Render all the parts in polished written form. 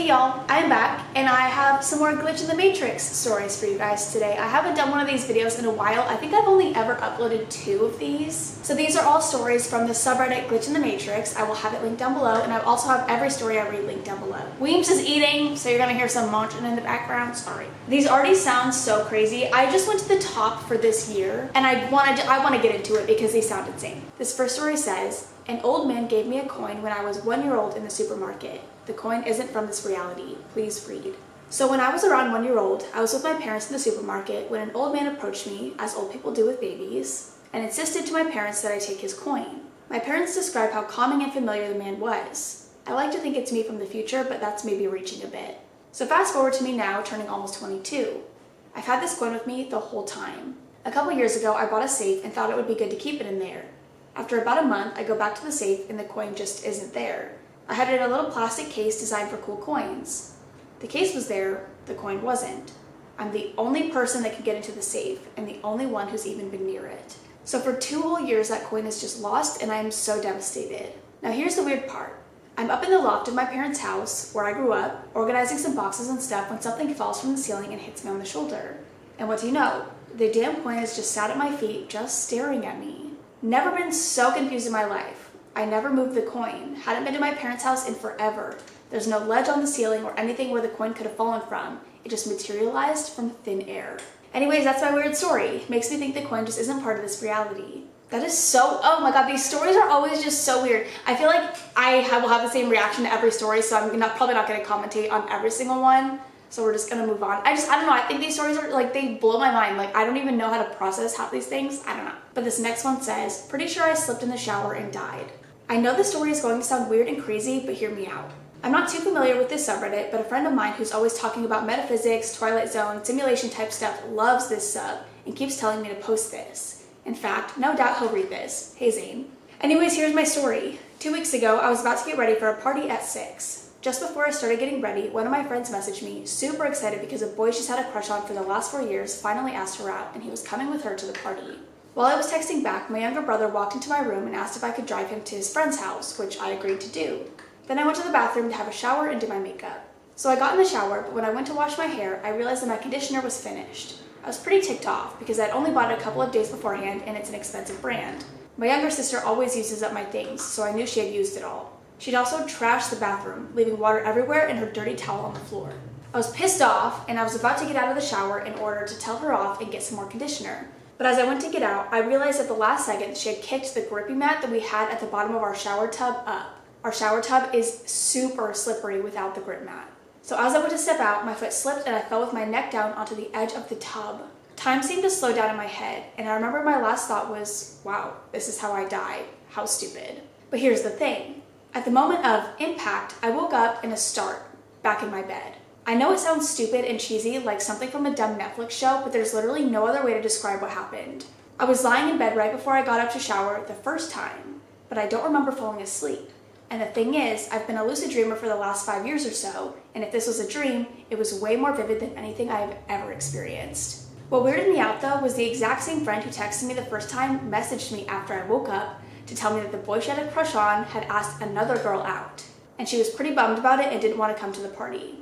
Hey y'all, I'm back and I have some more Glitch in the Matrix stories for you guys today. I haven't done one of these videos in a while. I think I've only ever uploaded 2 of these. So these are all stories from the subreddit Glitch in the Matrix. I will have it linked down below, and I also have every story I read linked down below. Weems is eating, so you're gonna hear some munching in the background, sorry. These already sound so crazy. I just went to the top for this year and I want to get into it because they sound insane. This first story says, an old man gave me a coin when I was 1 year old in the supermarket. The coin isn't from this reality. Please read. So when I was around 1 year old, I was with my parents in the supermarket when an old man approached me, as old people do with babies, and insisted to my parents that I take his coin. My parents described how calming and familiar the man was. I like to think it's me from the future, but that's maybe reaching a bit. So fast forward to me now, turning almost 22. I've had this coin with me the whole time. A couple years ago, I bought a safe and thought it would be good to keep it in there. After about a month, I go back to the safe and the coin just isn't there. I had it in a little plastic case designed for cool coins. The case was there, the coin wasn't. I'm the only person that can get into the safe and the only one who's even been near it. So for 2 whole years, that coin is just lost and I am so devastated. Now here's the weird part. I'm up in the loft of my parents' house, where I grew up, organizing some boxes and stuff when something falls from the ceiling and hits me on the shoulder. And what do you know? The damn coin is just sat at my feet, just staring at me. Never been so confused in my life. I never moved the coin. Hadn't been to my parents' house in forever. There's no ledge on the ceiling or anything where the coin could have fallen from. It just materialized from thin air. Anyways, that's my weird story. Makes me think the coin just isn't part of this reality. That is so, oh my god, these stories are always just so weird. I feel like will have the same reaction to every story, so I'm probably not going to commentate on every single one. So we're just going to move on. I don't know, I think these stories are like, they blow my mind. Like, I don't even know how to process half these things. I don't know. But this next one says, pretty sure I slipped in the shower and died. I know this story is going to sound weird and crazy, but hear me out. I'm not too familiar with this subreddit, but a friend of mine who's always talking about metaphysics, Twilight Zone, simulation type stuff loves this sub and keeps telling me to post this. In fact, no doubt he'll read this. Hey Zane. Anyways, here's my story. 2 weeks ago, I was about to get ready for a party at 6. Just before I started getting ready, one of my friends messaged me, super excited because a boy she's had a crush on for the last 4 years finally asked her out and he was coming with her to the party. While I was texting back, my younger brother walked into my room and asked if I could drive him to his friend's house, which I agreed to do. Then I went to the bathroom to have a shower and do my makeup. So I got in the shower, but when I went to wash my hair, I realized that my conditioner was finished. I was pretty ticked off because I'd only bought it a couple of days beforehand and it's an expensive brand. My younger sister always uses up my things, so I knew she had used it all. She'd also trashed the bathroom, leaving water everywhere and her dirty towel on the floor. I was pissed off and I was about to get out of the shower in order to tell her off and get some more conditioner. But as I went to get out, I realized at the last second she had kicked the grippy mat that we had at the bottom of our shower tub up. Our shower tub is super slippery without the grip mat. So as I went to step out, my foot slipped and I fell with my neck down onto the edge of the tub. Time seemed to slow down in my head, and I remember my last thought was, wow, this is how I died. How stupid. But here's the thing. At the moment of impact, I woke up in a start, back in my bed. I know it sounds stupid and cheesy, like something from a dumb Netflix show, but there's literally no other way to describe what happened. I was lying in bed right before I got up to shower the first time, but I don't remember falling asleep. And the thing is, I've been a lucid dreamer for the last 5 years or so, and if this was a dream, it was way more vivid than anything I have ever experienced. What weirded me out though was the exact same friend who texted me the first time messaged me after I woke up to tell me that the boy she had a crush on had asked another girl out, and she was pretty bummed about it and didn't want to come to the party.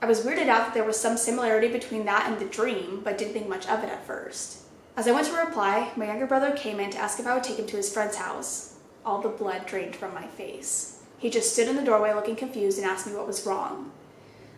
I was weirded out that there was some similarity between that and the dream, but didn't think much of it at first. As I went to reply, my younger brother came in to ask if I would take him to his friend's house. All the blood drained from my face. He just stood in the doorway looking confused and asked me what was wrong.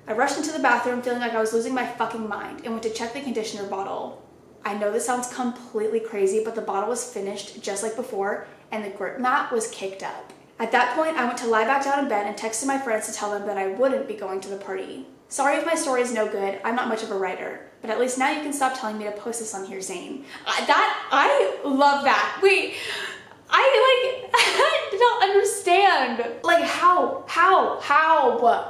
I rushed into the bathroom feeling like I was losing my fucking mind and went to check the conditioner bottle. I know this sounds completely crazy, but the bottle was finished just like before and the grip mat was kicked up. At that point, I went to lie back down in bed and texted my friends to tell them that I wouldn't be going to the party. Sorry if my story is no good, I'm not much of a writer, but at least now you can stop telling me to post this on here, Zane. I love that. Wait, I don't understand. Like, how?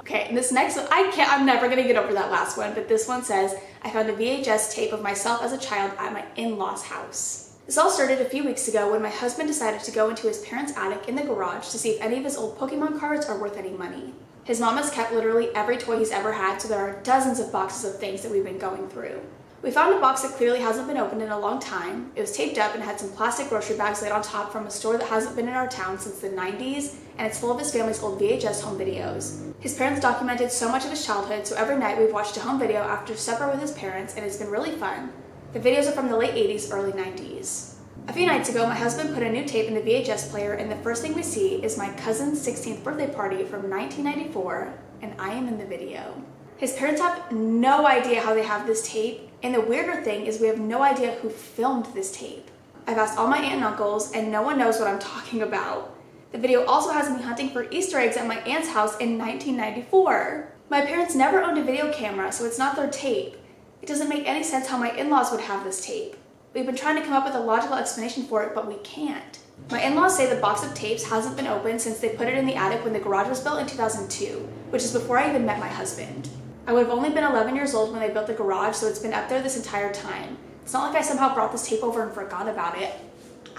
Okay, and this next one, I'm never gonna get over that last one, but this one says, I found a VHS tape of myself as a child at my in-laws' house. This all started a few weeks ago when my husband decided to go into his parents' attic in the garage to see if any of his old Pokemon cards are worth any money. His mom has kept literally every toy he's ever had, so there are dozens of boxes of things that we've been going through. We found a box that clearly hasn't been opened in a long time. It was taped up and had some plastic grocery bags laid on top from a store that hasn't been in our town since the 90s, and it's full of his family's old VHS home videos. His parents documented so much of his childhood, so every night we've watched a home video after supper with his parents, and it's been really fun. The videos are from the late 80s, early 90s. A few nights ago, my husband put a new tape in the VHS player, and the first thing we see is my cousin's 16th birthday party from 1994, and I am in the video. His parents have no idea how they have this tape, and the weirder thing is we have no idea who filmed this tape. I've asked all my aunt and uncles, and no one knows what I'm talking about. The video also has me hunting for Easter eggs at my aunt's house in 1994. My parents never owned a video camera, so it's not their tape. It doesn't make any sense how my in-laws would have this tape. We've been trying to come up with a logical explanation for it, but we can't. My in-laws say the box of tapes hasn't been opened since they put it in the attic when the garage was built in 2002, which is before I even met my husband. I would have only been 11 years old when they built the garage, so it's been up there this entire time. It's not like I somehow brought this tape over and forgot about it.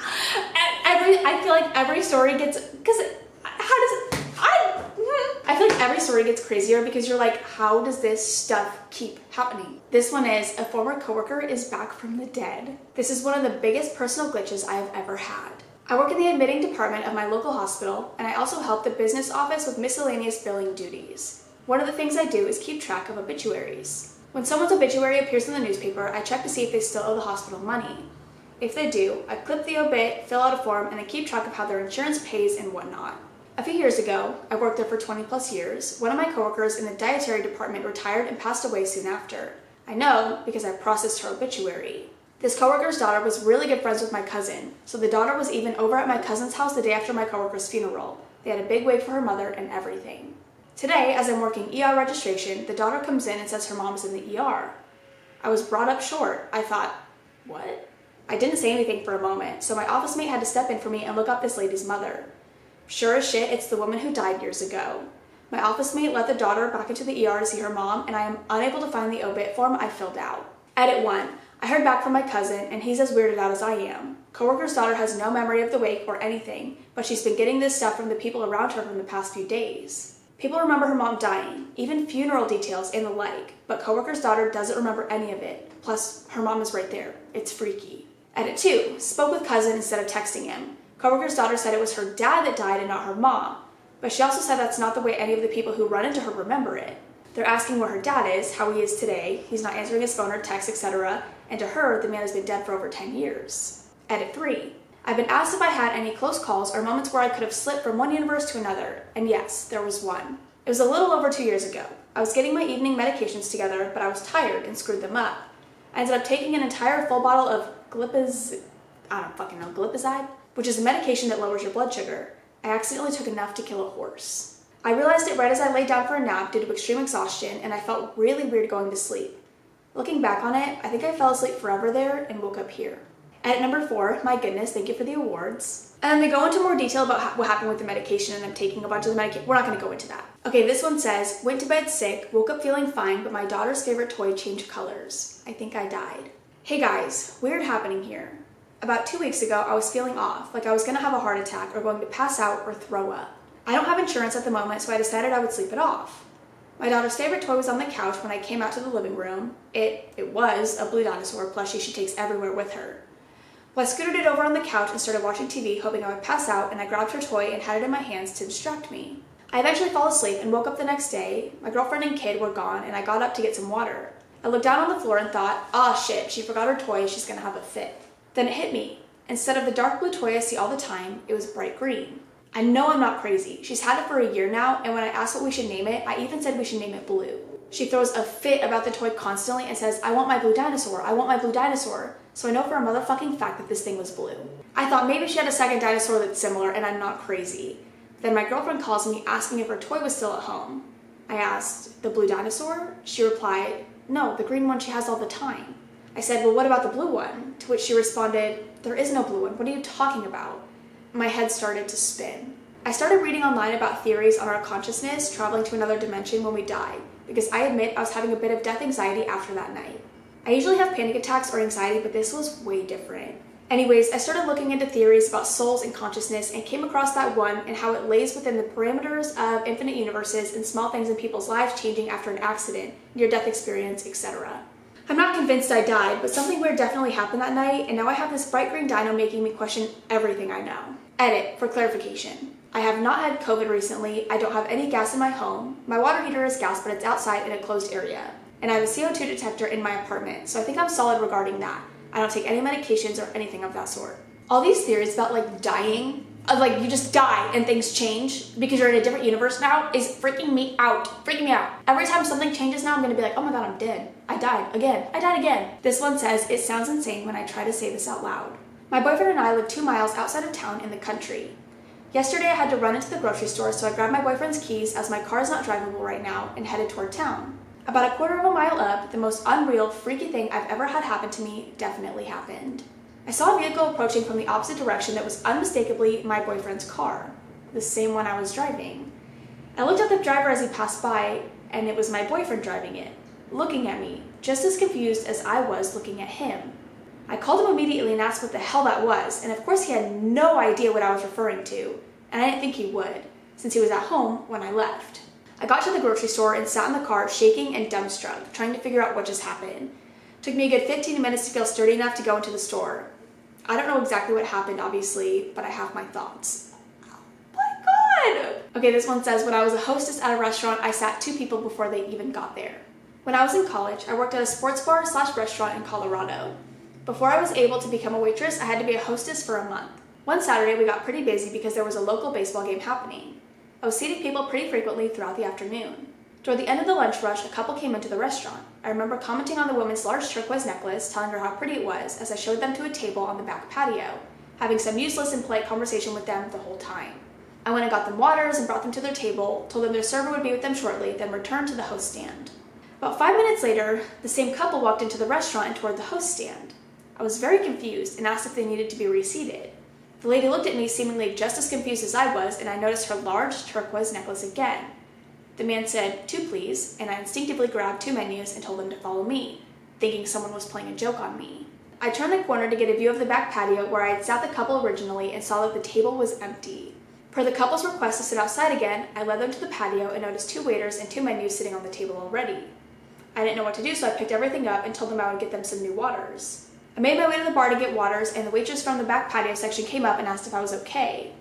I feel like every story gets, I feel like every story gets crazier because you're like, how does this stuff keep happening? This one is, a former coworker is back from the dead. This is one of the biggest personal glitches I have ever had. I work in the admitting department of my local hospital, and I also help the business office with miscellaneous billing duties. One of the things I do is keep track of obituaries. When someone's obituary appears in the newspaper, I check to see if they still owe the hospital money. If they do, I clip the obit, fill out a form, and I keep track of how their insurance pays and whatnot. A few years ago, I worked there for 20 plus years, one of my coworkers in the dietary department retired and passed away soon after. I know because I processed her obituary. This coworker's daughter was really good friends with my cousin, so the daughter was even over at my cousin's house the day after my coworker's funeral. They had a big wake for her mother and everything. Today, as I'm working ER registration, the daughter comes in and says her mom's in the ER. I was brought up short. I thought, what? I didn't say anything for a moment, so my office mate had to step in for me and look up this lady's mother. Sure as shit, it's the woman who died years ago. My office mate let the daughter back into the ER to see her mom, and I am unable to find the obit form I filled out. Edit 1. I heard back from my cousin, and he's as weirded out as I am. Coworker's daughter has no memory of the wake or anything, but she's been getting this stuff from the people around her from the past few days. People remember her mom dying, even funeral details and the like, but coworker's daughter doesn't remember any of it. Plus, her mom is right there. It's freaky. Edit 2. Spoke with cousin instead of texting him. Coworker's daughter said it was her dad that died and not her mom, but she also said that's not the way any of the people who run into her remember it. They're asking where her dad is, how he is today, he's not answering his phone or text, etc., and to her, the man has been dead for over 10 years. Edit 3. I've been asked if I had any close calls or moments where I could have slipped from one universe to another, and yes, there was one. It was a little over 2 years ago. I was getting my evening medications together, but I was tired and screwed them up. I ended up taking an entire full bottle of glipizide, which is a medication that lowers your blood sugar. I accidentally took enough to kill a horse. I realized it right as I laid down for a nap due to extreme exhaustion, and I felt really weird going to sleep. Looking back on it, I think I fell asleep forever there and woke up here. Edit number 4, my goodness, thank you for the awards. And then they go into more detail about what happened with the medication, and I'm taking a bunch of the medication. We're not going to go into that. Okay, this one says, went to bed sick, woke up feeling fine, but my daughter's favorite toy changed colors. I think I died. Hey guys, weird happening here. About 2 weeks ago, I was feeling off, like I was going to have a heart attack or going to pass out or throw up. I don't have insurance at the moment, so I decided I would sleep it off. My daughter's favorite toy was on the couch when I came out to the living room. It was a blue dinosaur plushie she takes everywhere with her. Well, I scooted it over on the couch and started watching TV, hoping I would pass out, and I grabbed her toy and had it in my hands to distract me. I eventually fell asleep and woke up the next day. My girlfriend and kid were gone, and I got up to get some water. I looked down on the floor and thought, ah shit, she forgot her toy, she's gonna have a fit. Then it hit me. Instead of the dark blue toy I see all the time, it was bright green. I know I'm not crazy. She's had it for a year now, and when I asked what we should name it, I even said we should name it Blue. She throws a fit about the toy constantly and says, I want my blue dinosaur, I want my blue dinosaur. So I know for a motherfucking fact that this thing was blue. I thought maybe she had a second dinosaur that's similar and I'm not crazy. Then my girlfriend calls me asking if her toy was still at home. I asked, the blue dinosaur? She replied, no, the green one she has all the time. I said, well, what about the blue one? To which she responded, there is no blue one, what are you talking about? My head started to spin. I started reading online about theories on our consciousness traveling to another dimension when we die, because I admit I was having a bit of death anxiety after that night. I usually have panic attacks or anxiety, but this was way different. Anyways, I started looking into theories about souls and consciousness and came across that one and how it lays within the parameters of infinite universes and small things in people's lives changing after an accident, near-death experience, etc. I'm not convinced I died, but something weird definitely happened that night, and now I have this bright green dino making me question everything I know. Edit, for clarification. I have not had COVID recently. I don't have any gas in my home. My water heater is gas, but it's outside in a closed area. And I have a CO2 detector in my apartment, so I think I'm solid regarding that. I don't take any medications or anything of that sort. All these theories about like dying, like you just die and things change because you're in a different universe now, is freaking me out. Freaking me out. Every time something changes now, I'm gonna be like, oh my god, I'm dead. I died again. I died again. This one says, it sounds insane when I try to say this out loud. My boyfriend and I live 2 miles outside of town in the country. Yesterday I had to run into the grocery store, so I grabbed my boyfriend's keys as my car is not drivable right now and headed toward town. About a quarter of a mile up, the most unreal, freaky thing I've ever had happen to me definitely happened. I saw a vehicle approaching from the opposite direction that was unmistakably my boyfriend's car, the same one I was driving. I looked at the driver as he passed by, and it was my boyfriend driving it, looking at me, just as confused as I was looking at him. I called him immediately and asked what the hell that was, and of course he had no idea what I was referring to, and I didn't think he would, since he was at home when I left. I got to the grocery store and sat in the car shaking and dumbstruck, trying to figure out what just happened. It took me a good 15 minutes to feel sturdy enough to go into the store. I don't know exactly what happened, obviously, but I have my thoughts. Oh my god! Okay, this one says, when I was a hostess at a restaurant, I sat 2 people before they even got there. When I was in college, I worked at a sports bar / restaurant in Colorado. Before I was able to become a waitress, I had to be a hostess for a month. One Saturday, we got pretty busy because there was a local baseball game happening. I was seating people pretty frequently throughout the afternoon. Toward the end of the lunch rush, a couple came into the restaurant. I remember commenting on the woman's large turquoise necklace, telling her how pretty it was as I showed them to a table on the back patio, having some useless and polite conversation with them the whole time. I went and got them waters and brought them to their table, told them their server would be with them shortly, then returned to the host stand. About 5 minutes later, the same couple walked into the restaurant and toward the host stand. I was very confused and asked if they needed to be reseated. The lady looked at me seemingly just as confused as I was, and I noticed her large turquoise necklace again. The man said, 2 please, and I instinctively grabbed 2 menus and told them to follow me, thinking someone was playing a joke on me. I turned the corner to get a view of the back patio where I had sat the couple originally and saw that the table was empty. Per the couple's request to sit outside again, I led them to the patio and noticed 2 waiters and 2 menus sitting on the table already. I didn't know what to do, so I picked everything up and told them I would get them some new waters. I made my way to the bar to get waters, and the waitress from the back patio section came up and asked if I was okay.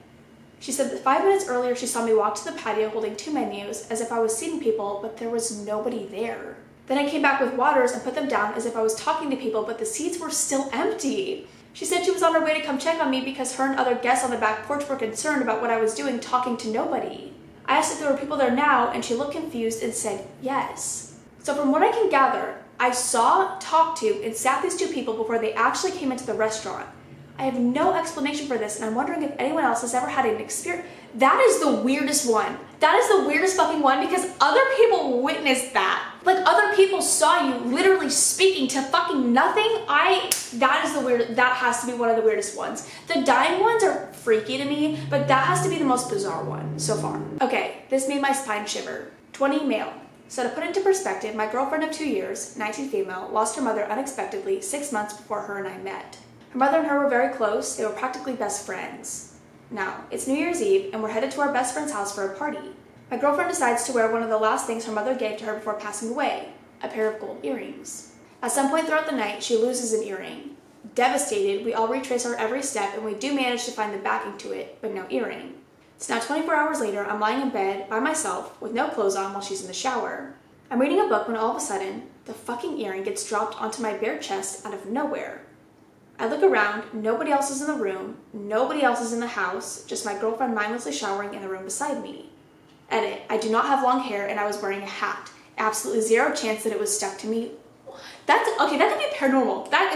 She said that 5 minutes earlier she saw me walk to the patio holding 2 menus as if I was seeing people, but there was nobody there. Then I came back with waters and put them down as if I was talking to people, but the seats were still empty. She said she was on her way to come check on me because her and other guests on the back porch were concerned about what I was doing talking to nobody. I asked if there were people there now, and she looked confused and said yes. So from what I can gather, I saw, talked to, and sat these 2 people before they actually came into the restaurant. I have no explanation for this, and I'm wondering if anyone else has ever had an experience. That is the weirdest one. That is the weirdest fucking one because other people witnessed that. Like, other people saw you literally speaking to fucking nothing. That is the weird, that has to be one of the weirdest ones. The dying ones are freaky to me, but that has to be the most bizarre one so far. Okay, this made my spine shiver. 20 male. So to put into perspective, my girlfriend of 2 years, 19 female, lost her mother unexpectedly 6 months before her and I met. Her mother and her were very close. They were practically best friends. Now, it's New Year's Eve, and we're headed to our best friend's house for a party. My girlfriend decides to wear one of the last things her mother gave to her before passing away, a pair of gold earrings. At some point throughout the night, she loses an earring. Devastated, we all retrace our every step, and we do manage to find the backing to it, but no earring. It's now 24 hours later. I'm lying in bed by myself with no clothes on while she's in the shower. I'm reading a book when all of a sudden, the fucking earring gets dropped onto my bare chest out of nowhere. I look around, nobody else is in the room, nobody else is in the house, just my girlfriend mindlessly showering in the room beside me. Edit, I do not have long hair and I was wearing a hat. Absolutely zero chance that it was stuck to me. That's, okay, that could be paranormal. That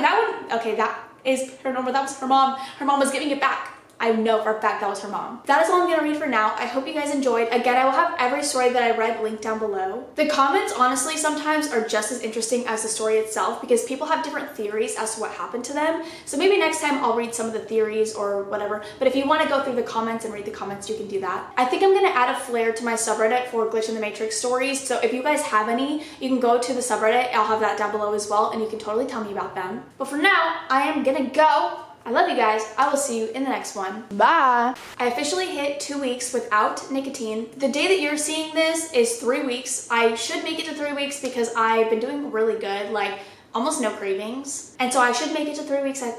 is paranormal. That was her mom. Her mom was giving it back. I know for a fact that was her mom. That is all I'm gonna read for now. I hope you guys enjoyed. Again, I will have every story that I read linked down below. The comments, honestly, sometimes are just as interesting as the story itself because people have different theories as to what happened to them. So maybe next time I'll read some of the theories or whatever. But if you wanna go through the comments and read the comments, you can do that. I think I'm gonna add a flare to my subreddit for Glitch in the Matrix stories. So if you guys have any, you can go to the subreddit. I'll have that down below as well, and you can totally tell me about them. But for now, I am gonna go. I love you guys. I will see you in the next one. Bye. I officially hit 2 weeks without nicotine. The day that you're seeing this is 3 weeks. I should make it to 3 weeks because I've been doing really good, like almost no cravings. And so I should make it to 3 weeks. I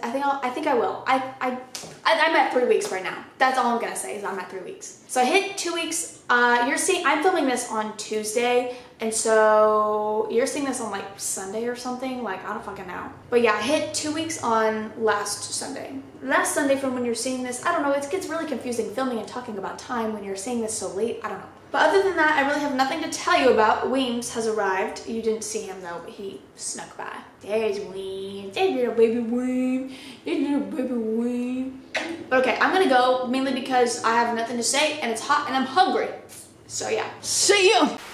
think I will. I'm at 3 weeks right now. That's all I'm gonna say is I'm at 3 weeks. So I hit 2 weeks. I'm filming this on Tuesday, and so you're seeing this on like Sunday or something. Like, I don't fucking know. But yeah, I hit 2 weeks on last Sunday. Last Sunday from when you're seeing this, I don't know, it gets really confusing filming and talking about time when you're seeing this so late. I don't know. But other than that, I really have nothing to tell you about. Weems has arrived. You didn't see him though, but he snuck by. There's Weems. There's little baby Weems. There's little baby Weems. But okay, I'm gonna go mainly because I have nothing to say and it's hot and I'm hungry. So yeah. See ya!